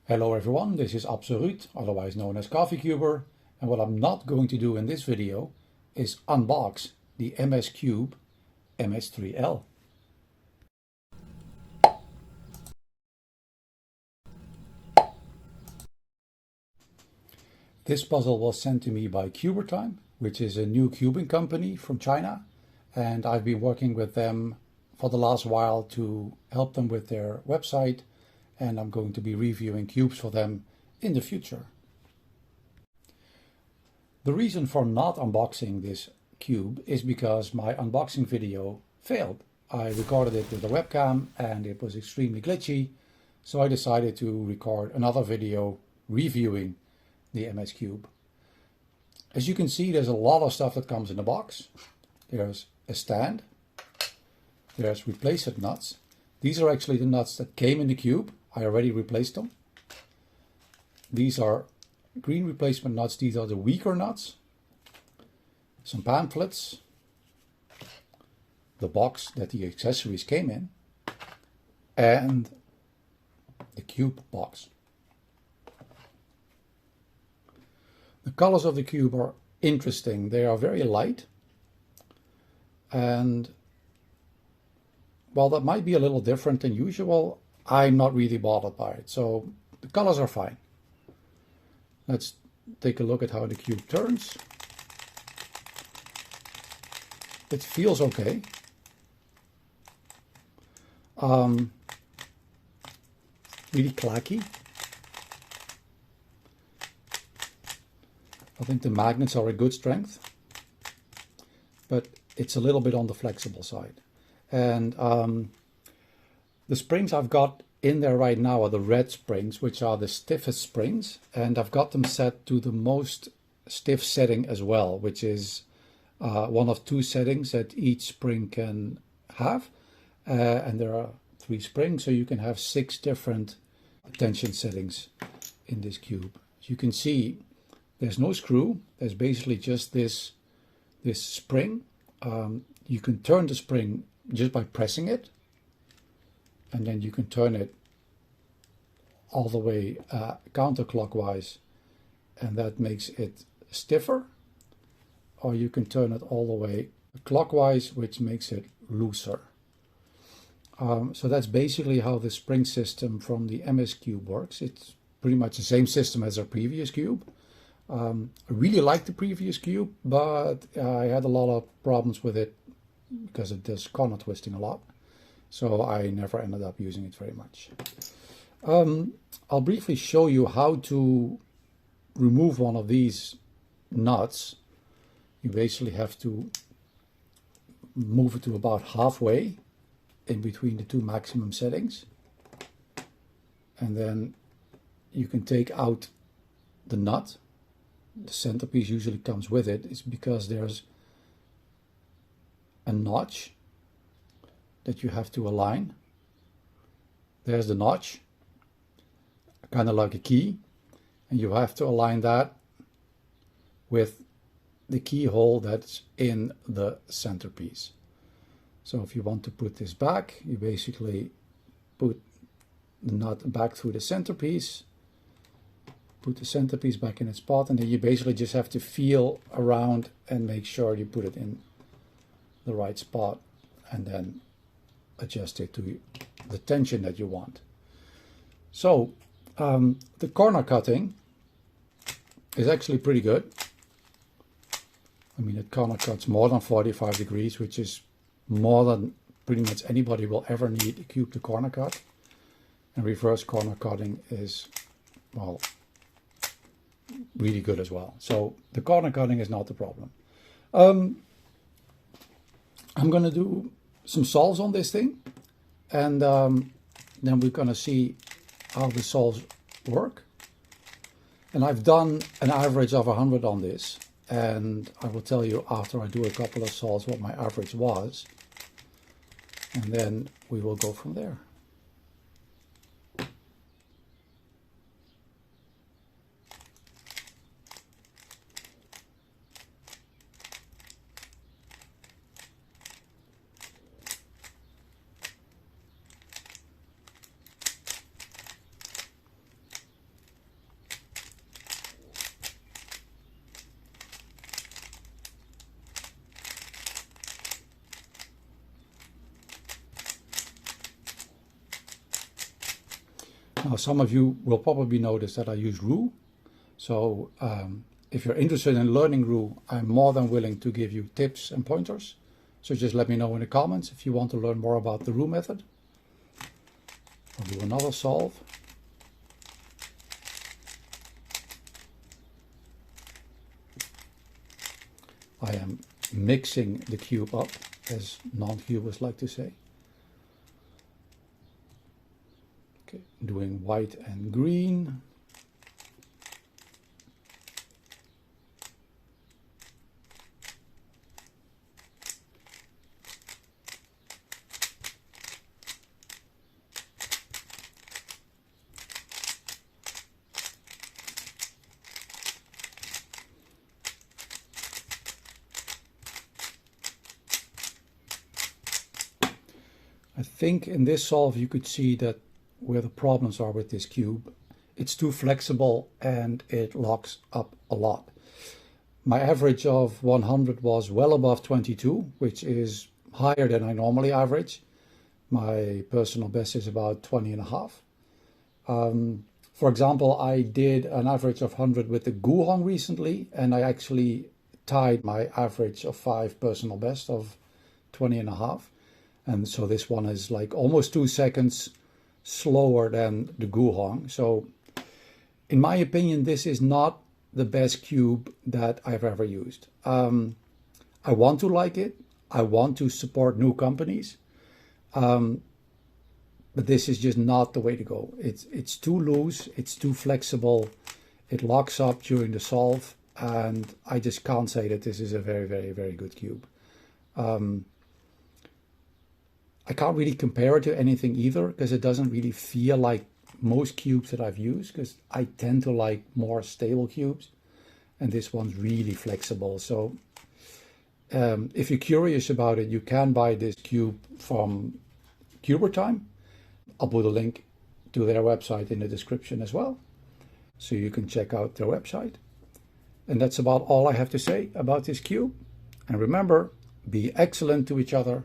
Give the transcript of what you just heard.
Hello everyone, this is AbsoRuuds, otherwise known as Coffeecuber, and what I'm not going to do in this video is unbox the MsCUBE Ms3L. This puzzle was sent to me by CuberTime, which is a new cubing company from China, and I've been working with them for the last while to help them with their website, and I'm going to be reviewing cubes for them in the future. The reason for not unboxing this cube is because my unboxing video failed. I recorded it with a webcam and it was extremely glitchy, so I decided to record another video reviewing the MsCUBE. As you can see, there's a lot of stuff that comes in the box. There's a stand, there's replacement nuts. These are actually the nuts that came in the cube. I already replaced them. These are green replacement nuts. These are the weaker nuts. Some pamphlets. The box that the accessories came in. And the cube box. The colors of the cube are interesting. They are very light. And while that might be a little different than usual, I'm not really bothered by it. So the colors are fine. Let's take a look at how the cube turns. It feels okay. Really clacky. I think the magnets are a good strength, but it's a little bit on the flexible side. And the springs I've got in there right now are the red springs, which are the stiffest springs, and I've got them set to the most stiff setting as well, which is one of two settings that each spring can have, and there are 3 springs, so you can have 6 different tension settings in this cube. As you can see, there's no screw. There's basically just this spring. You can turn the spring just by pressing it, and then you can turn it all the way counterclockwise, and that makes it stiffer, or you can turn it all the way clockwise, which makes it looser. So that's basically how the spring system from the MsCUBE works. It's pretty much the same system as our previous cube. I really liked the previous cube, but I had a lot of problems with it because it does corner twisting a lot. So I never ended up using it very much. I'll briefly show you how to remove one of these nuts. You basically have to move it to about halfway in between the 2 maximum settings. And then you can take out the nut. The centerpiece usually comes with it. It's because there's a notch that you have to align. There's the notch, kind of like a key, and you have to align that with the keyhole that's in the centerpiece. So if you want to put this back, you basically put the nut back through the centerpiece, put the centerpiece back in its spot, and then you basically just have to feel around and make sure you put it in the right spot, and then adjust it to the tension that you want. So the corner cutting is actually pretty good. I mean, it corner cuts more than 45 degrees, which is more than pretty much anybody will ever need a cube to corner cut. And reverse corner cutting is, well, really good as well. So the corner cutting is not the problem. I'm going to do some solves on this thing, and then we're going to see how the solves work. And I've done an average of 100 on this, and I will tell you after I do a couple of solves what my average was, and then we will go from there. Now, some of you will probably notice that I use Ruu. So if you're interested in learning Ruu, I'm more than willing to give you tips and pointers. So just let me know in the comments if you want to learn more about the Ruu method. I'll do another solve. I am mixing the cube up, as non-cubers like to say. Okay, doing white and green. I think in this solve you could see that where the problems are with this cube. It's too flexible and it locks up a lot. My average of 100 was well above 22, which is higher than I normally average. My personal best is about 20 and a half. For example, I did an average of 100 with the Guhong recently, and I actually tied my average of 5 personal best of 20 and a half. And so this one is like almost 2 seconds slower than the Guhong. So in my opinion, this is not the best cube that I've ever used. I want to like it. I want to support new companies. But this is just not the way to go. It's too loose. It's too flexible. It locks up during the solve. And I just can't say that this is a very, very, very good cube. I can't really compare it to anything either because it doesn't really feel like most cubes that I've used, because I tend to like more stable cubes, and this one's really flexible. So if you're curious about it, you can buy this cube from CuberTime. I'll put a link to their website in the description as well, so you can check out their website. And that's about all I have to say about this cube. And remember, be excellent to each other.